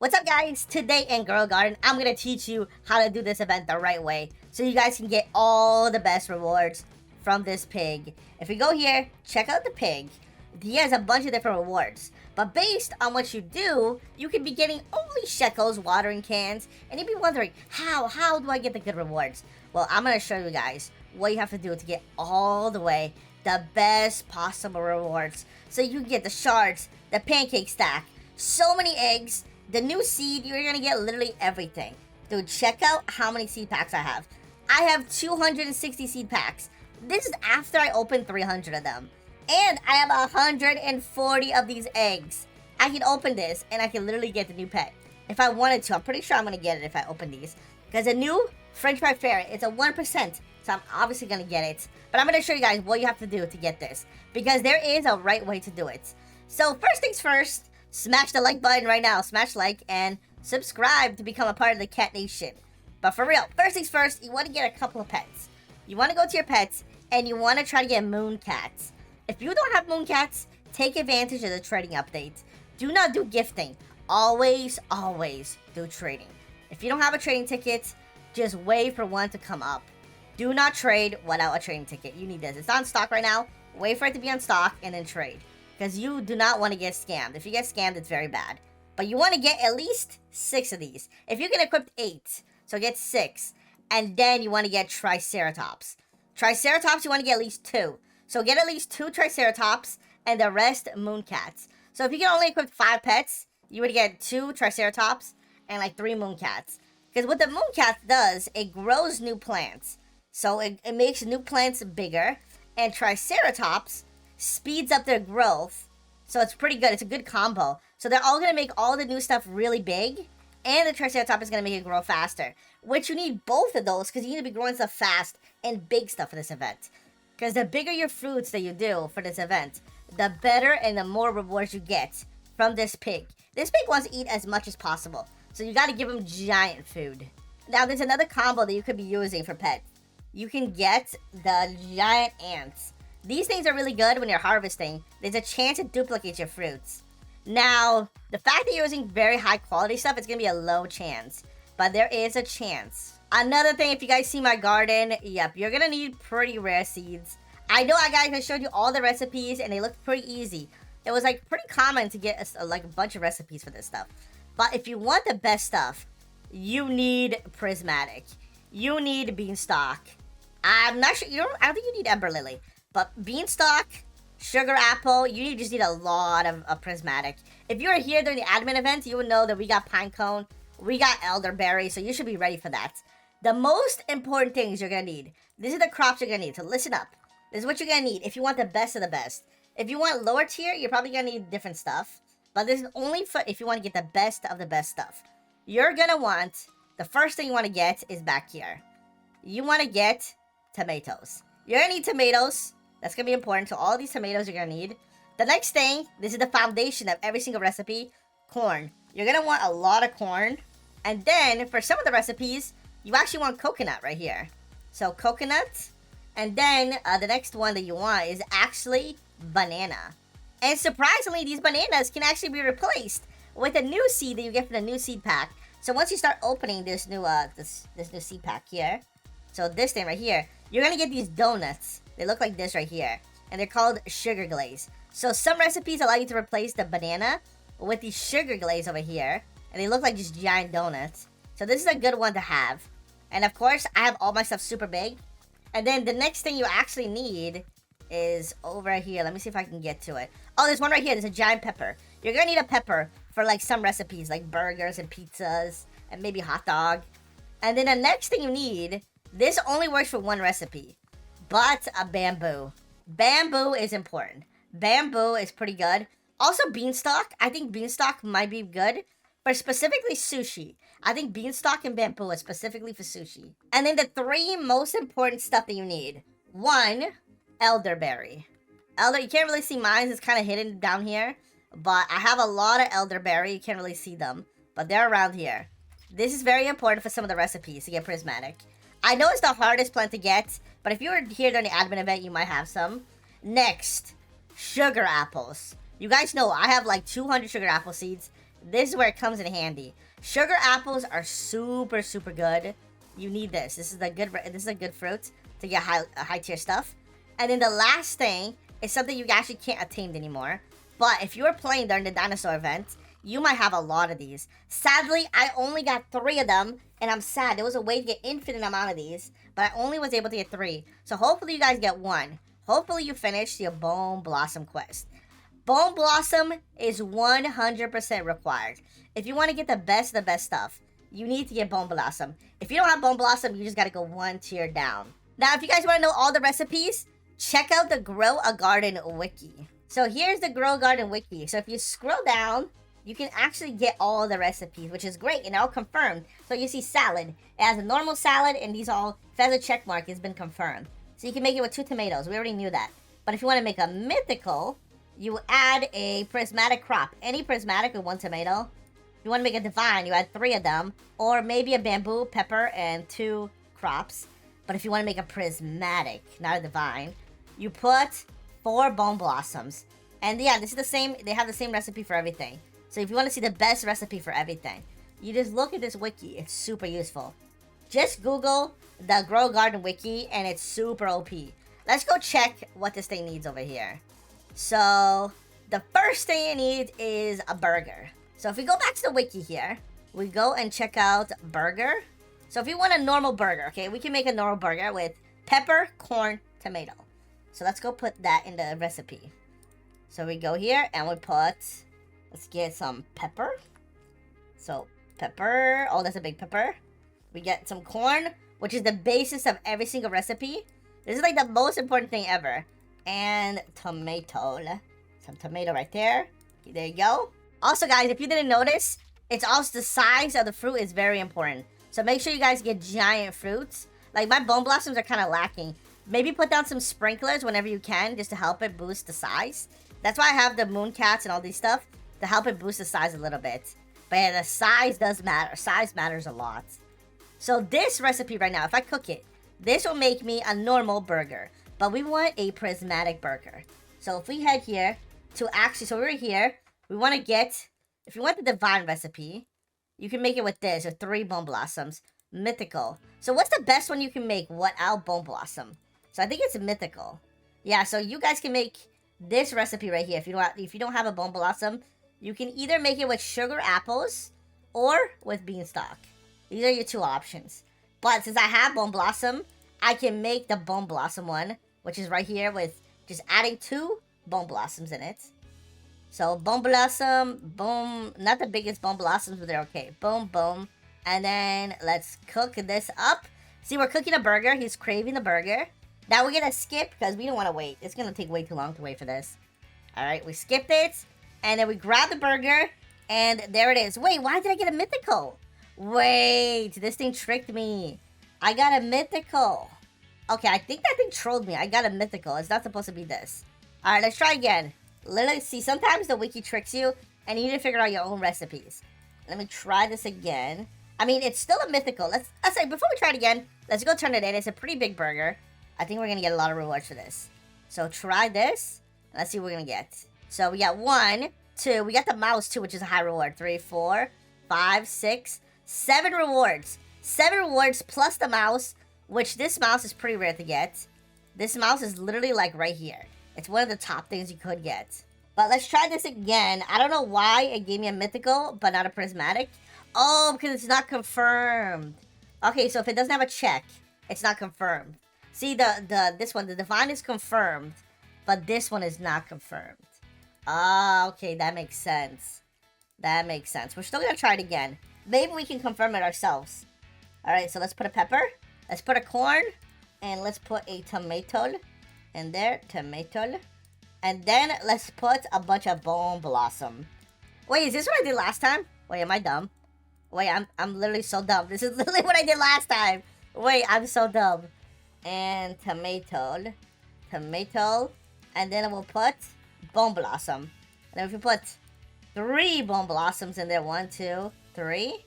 What's up, guys? Today in Girl Garden, I'm gonna teach you how to do this event the right way so you guys can get all the best rewards from this pig. If we go here, check out the pig. He has a bunch of different rewards, but based on what you do, you can be getting only shekels, watering cans, and you'd be wondering, how do I get the good rewards? Well, I'm gonna show you guys what you have to do to get all the way the best possible rewards so you can get the shards, the pancake stack, so many eggs, the new seed. You're gonna get literally everything. Dude, check out how many seed packs I have. I have 260 seed packs. This is after I opened 300 of them. And I have 140 of these eggs. I can open this and I can literally get the new pet. If I wanted to, I'm pretty sure I'm gonna get it if I open these. Because a new French fry ferret, it's a 1%. So I'm obviously gonna get it. But I'm gonna show you guys what you have to do to get this. Because there is a right way to do it. So first things first, smash the like button right now. Smash like and subscribe to become a part of the Cat Nation. But for real, first things first, you want to get a couple of pets. You want to go to your pets and you want to try to get moon cats. If you don't have moon cats, take advantage of the trading update. Do not do gifting. Always do trading. If you don't have a trading ticket, just wait for one to come up. Do not trade without a trading ticket. You need this. It's on stock right now. Wait for it to be on stock and then trade. Because you do not want to get scammed. If you get scammed, it's very bad. But you want to get at least 6 of these. If you can equip 8, so get 6. And then you want to get Triceratops. Triceratops, you want to get at least 2. So get at least 2 Triceratops and the rest Mooncats. So if you can only equip 5 pets, you would get 2 Triceratops and like 3 Mooncats. Because what the Mooncats does, it grows new plants. So it makes new plants bigger. And Triceratops speeds up their growth, so it's pretty good. It's a good combo. So they're all gonna make all the new stuff really big, and the Triceratops is gonna make it grow faster. Which you need both of those because you need to be growing stuff fast and big stuff for this event. Because the bigger your fruits that you do for this event, the better and the more rewards you get from this pig. This pig wants to eat as much as possible, so you gotta give him giant food. Now there's another combo that you could be using for pets. You can get the giant ants. These things are really good when you're harvesting. There's a chance it duplicates your fruits. Now, the fact that you're using very high quality stuff, it's going to be a low chance. But there is a chance. Another thing, if you guys see my garden, yep, you're going to need pretty rare seeds. I know, guys, I showed you all the recipes and they looked pretty easy. It was like pretty common to get a bunch of recipes for this stuff. But if you want the best stuff, you need Prismatic. You need Beanstalk. I'm not sure, I don't think you need Ember Lily. But Beanstalk, Sugar Apple, you just need a lot of Prismatic. If you were here during the admin event, you would know that we got Pinecone, we got Elderberry, so you should be ready for that. The most important things you're going to need. These are the crops you're going to need, so listen up. This is what you're going to need if you want the best of the best. If you want lower tier, you're probably going to need different stuff. But this is only for if you want to get the best of the best stuff. You're going to want, the first thing you want to get is back here. You want to get tomatoes. You're going to need tomatoes. That's going to be important. So all these tomatoes you're going to need. The next thing, this is the foundation of every single recipe, corn. You're going to want a lot of corn. And then for some of the recipes, you actually want coconut right here. So coconut. And then the next one that you want is actually banana. And surprisingly, these bananas can actually be replaced with a new seed that you get from the new seed pack. So once you start opening this new this new seed pack here, so this thing right here, you're going to get these donuts. They look like this right here. And they're called sugar glaze. So some recipes allow you to replace the banana with the sugar glaze over here. And they look like just giant donuts. So this is a good one to have. And of course, I have all my stuff super big. And then the next thing you actually need is over here. Let me see if I can get to it. Oh, there's one right here. There's a giant pepper. You're going to need a pepper for like some recipes like burgers and pizzas and maybe hot dog. And then the next thing you need, this only works for one recipe. But a bamboo. Bamboo is important. Bamboo is pretty good. Also beanstalk. I think beanstalk might be good for specifically sushi. I think beanstalk and bamboo is specifically for sushi. And then the 3 most important stuff that you need. 1, elderberry. You can't really see mine. It's kind of hidden down here. But I have a lot of elderberry. You can't really see them. But they're around here. This is very important for some of the recipes to get Prismatic. I know it's the hardest plant to get, but if you were here during the admin event, you might have some. Next, sugar apples. You guys know I have like 200 sugar apple seeds. this is where it comes in handy. Sugar apples are super, super good. You need this. This is a good fruit to get high tier stuff. And then the last thing is something you actually can't attain anymore. But if you were playing during the dinosaur event, you might have a lot of these. Sadly, I only got 3 of them, and I'm sad. There was a way to get infinite amount of these, but I only was able to get 3. So hopefully you guys get 1. Hopefully you finish your Bone Blossom quest. Bone Blossom is 100% required. If you want to get the best of the best stuff, you need to get Bone Blossom. If you don't have Bone Blossom, you just got to go 1 tier down. Now, if you guys want to know all the recipes, check out the Grow a Garden wiki. So here's the Grow a Garden wiki. So if you scroll down, you can actually get all the recipes, which is great, and they're all confirmed. So you see salad. It has a normal salad, and these all, if it has a check mark, it's been confirmed. So you can make it with 2 tomatoes. We already knew that. But if you want to make a mythical, you add a prismatic crop. Any prismatic with 1 tomato. If you want to make a divine, you add 3 of them. Or maybe a bamboo, pepper, and 2 crops. But if you want to make a prismatic, not a divine, you put 4 bone blossoms. And yeah, this is the same. They have the same recipe for everything. So if you want to see the best recipe for everything, you just look at this wiki. It's super useful. Just Google the Grow Garden wiki, and it's super OP. Let's go check what this thing needs over here. So the first thing it needs is a burger. So if we go back to the wiki here, we go and check out burger. So if you want a normal burger, okay, we can make a normal burger with pepper, corn, tomato. So let's go put that in the recipe. So we go here and we put, let's get some pepper. So pepper, oh, that's a big pepper. We get some corn, which is the basis of every single recipe. This is like the most important thing ever. And tomato. Some tomato right there. There you go. Also, guys, if you didn't notice, it's also the size of the fruit is very important. So make sure you guys get giant fruits. Like my bone blossoms are kind of lacking. Maybe put down some sprinklers whenever you can, just to help it boost the size. That's why I have the moon cats and all these stuff, to help it boost the size a little bit. But yeah, the size does matter. Size matters a lot. So this recipe right now, if I cook it, this will make me a normal burger. But we want a prismatic burger. So if we head here to actually, so we're here, we want to get, if you want the divine recipe, you can make it with this, with 3 bone blossoms. Mythical. So what's the best one you can make without bone blossom? So I think it's mythical. Yeah, so you guys can make this recipe right here. If you don't have a bone blossom, you can either make it with sugar apples or with beanstalk. These are your 2 options. But since I have bone blossom, I can make the bone blossom one, which is right here with just adding 2 bone blossoms in it. So bone blossom, boom, not the biggest bone blossoms, but they're okay. Boom, boom. And then let's cook this up. See, we're cooking a burger. He's craving the burger. Now we're gonna skip because we don't want to wait. It's gonna take way too long to wait for this. All right, we skipped it. And then we grab the burger. And there it is. Wait, why did I get a mythical? Wait, this thing tricked me. I got a mythical. Okay, I think that thing trolled me. I got a mythical. It's not supposed to be this. All right, let's try again. Literally, see, sometimes the wiki tricks you, and you need to figure out your own recipes. Let me try this again. I mean, it's still a mythical. Let's say, before we try it again, let's go turn it in. It's a pretty big burger. I think we're going to get a lot of rewards for this. So try this. Let's see what we're going to get. So we got 1, 2. We got the mouse, too, which is a high reward. 3, 4, 5, 6, 7 rewards. 7 rewards plus the mouse, which this mouse is pretty rare to get. This mouse is literally like right here. It's one of the top things you could get. But let's try this again. I don't know why it gave me a mythical, but not a prismatic. Oh, because it's not confirmed. Okay, so if it doesn't have a check, it's not confirmed. See, this one, the divine is confirmed, but this one is not confirmed. Ah, okay, that makes sense. That makes sense. We're still going to try it again. Maybe we can confirm it ourselves. All right, so let's put a pepper. Let's put a corn. And let's put a tomato. And there, tomato. And then let's put a bunch of bone blossom. Wait, is this what I did last time? Wait, am I dumb? Wait, I'm literally so dumb. This is literally what I did last time. Wait, I'm so dumb. And tomato. Tomato. And then we'll put bone blossom. And then if we put 3 bone blossoms in there. 1, 2, 3.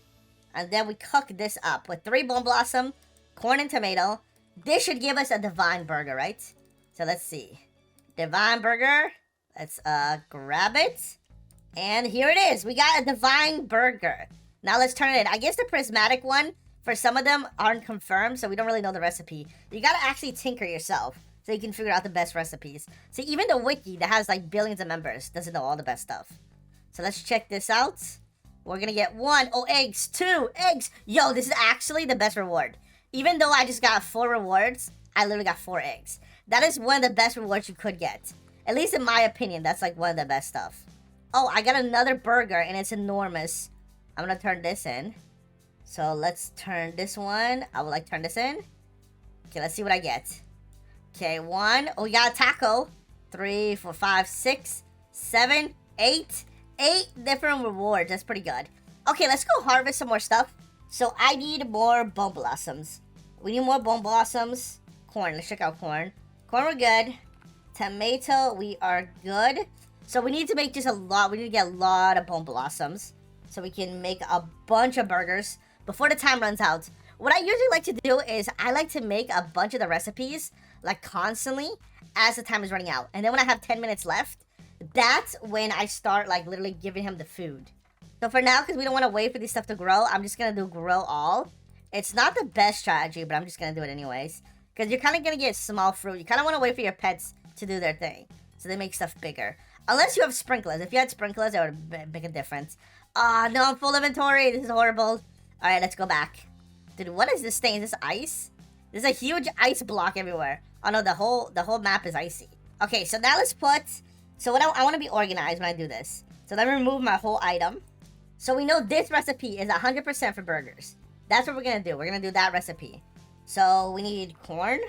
And then we cook this up with 3 bone blossom, corn and tomato. This should give us a divine burger, right? So let's see. Divine burger. Let's grab it. And here it is. We got a divine burger. Now let's turn it in. I guess the prismatic one, for some of them, aren't confirmed, so we don't really know the recipe. You gotta actually tinker yourself so you can figure out the best recipes. See, even the wiki that has like billions of members doesn't know all the best stuff. So let's check this out. We're gonna get 1. Oh, eggs. 2 eggs. Yo, this is actually the best reward. Even though I just got 4 rewards, I literally got 4 eggs. That is one of the best rewards you could get. At least in my opinion, that's like one of the best stuff. Oh, I got another burger and it's enormous. I'm gonna turn this in. So let's turn this one. I would like turn this in. Okay, let's see what I get. Okay, 1. Oh, we got a taco. 3, 4, 5, 6, 7, 8. 8 different rewards. That's pretty good. Okay, let's go harvest some more stuff. So I need more bone blossoms. We need more bone blossoms. Corn. Let's check out corn. Corn, we're good. Tomato, we are good. So we need to make just a lot. We need to get a lot of bone blossoms so we can make a bunch of burgers before the time runs out. What I usually like to do is I like to make a bunch of the recipes like constantly as the time is running out. And then when I have 10 minutes left, that's when I start like literally giving him the food. So for now, because we don't want to wait for this stuff to grow, I'm just going to do grow all. It's not the best strategy, but I'm just going to do it anyways. Because you're kind of going to get small fruit. You kind of want to wait for your pets to do their thing. So they make stuff bigger. Unless you have sprinklers. If you had sprinklers, that would make a difference. Ah, no, I'm full inventory. This is horrible. Alright, let's go back. Dude, what is this thing? Is this ice? There's a huge ice block everywhere. Oh no, the whole map is icy. Okay, so now let's put... So what I want to be organized when I do this. So let me remove my whole item. So we know this recipe is 100% for burgers. That's what we're going to do. We're going to do that recipe. So we need corn.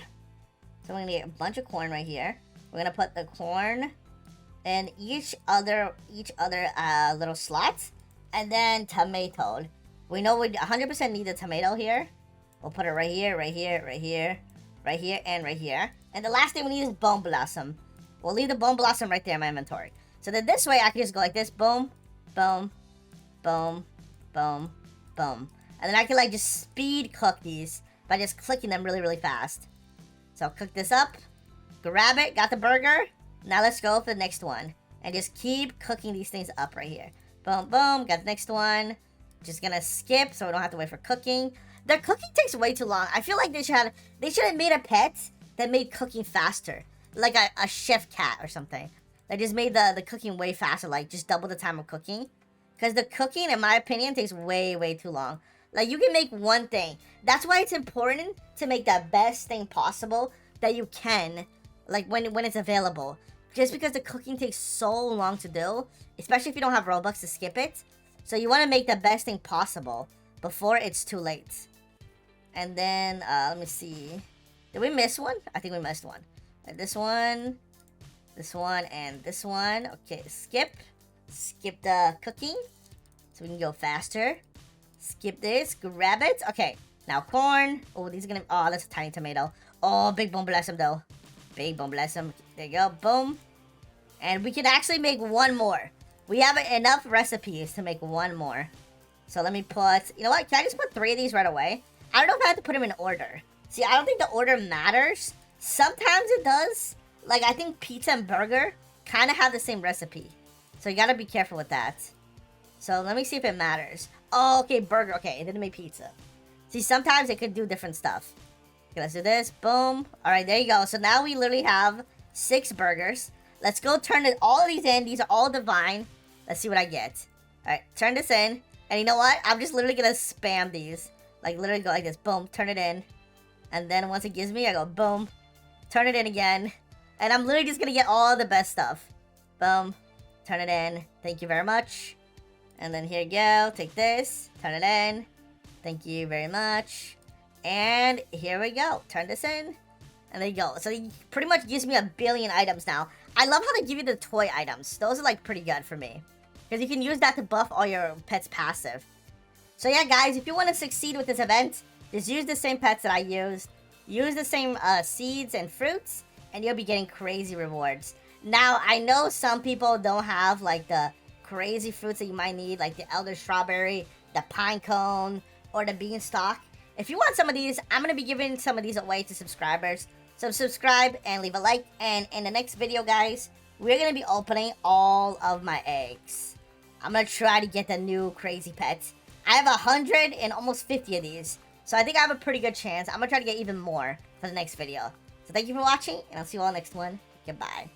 So we're going to get a bunch of corn right here. We're going to put the corn in each other little slot. And then tomato. We know we 100% need a tomato here. We'll put it right here, right here, right here, right here, and right here. And the last thing we need is bone blossom. We'll leave the bone blossom right there in my inventory. So then this way I can just go like this. Boom, boom, boom, boom, boom. And then I can like just speed cook these by just clicking them really, really fast. So cook this up. Grab it. Got the burger. Now let's go for the next one. And just keep cooking these things up right here. Boom, boom. Got the next one. Just gonna skip so we don't have to wait for cooking. The cooking takes way too long. I feel like they should have made a pet that made cooking faster. Like a chef cat or something. That just made the cooking way faster. Like just double the time of cooking. Because the cooking, in my opinion, takes way, way too long. Like you can make one thing. That's why it's important to make the best thing possible that you can. Like when it's available. Just because the cooking takes so long to do. Especially if you don't have Robux to skip it. So you want to make the best thing possible before it's too late. And then, let me see. Did we miss one? I think we missed one. This one, and this one. Okay, skip. Skip the cooking. So we can go faster. Skip this. Grab it. Okay, now corn. Oh, these are gonna... Oh, that's a tiny tomato. Oh, big bone blossom, though. Big bone blossom. There you go. Boom. And we can actually make one more. We have enough recipes to make one more. So let me put... You know what? Can I just put 3 of these right away? I don't know if I have to put them in order. See, I don't think the order matters. Sometimes it does. Like, I think pizza and burger kind of have the same recipe. So you gotta be careful with that. So let me see if it matters. Oh, okay, burger. Okay, it didn't make pizza. See, sometimes it could do different stuff. Okay, let's do this. Boom. All right, there you go. So now we literally have 6 burgers. Let's go turn all of these in. These are all divine. Let's see what I get. All right, turn this in. And you know what? I'm just literally gonna spam these. Like, literally go like this. Boom, turn it in. And then once it gives me, I go boom. Turn it in again. And I'm literally just gonna get all the best stuff. Boom. Turn it in. Thank you very much. And then here you go. Take this. Turn it in. Thank you very much. And here we go. Turn this in. And there you go. So it pretty much gives me 1 billion items now. I love how they give you the toy items. Those are like pretty good for me. Because you can use that to buff all your pets' passive. So yeah, guys, if you want to succeed with this event, just use the same pets that I used. Use the same seeds and fruits. And you'll be getting crazy rewards. Now, I know some people don't have like the crazy fruits that you might need. Like the elder strawberry, the pine cone, or the beanstalk. If you want some of these, I'm going to be giving some of these away to subscribers. So subscribe and leave a like. And in the next video, guys, we're going to be opening all of my eggs. I'm gonna try to get the new crazy pets. I have 100 and almost 50 of these. So I think I have a pretty good chance. I'm gonna try to get even more for the next video. So thank you for watching, and I'll see you all next one. Goodbye.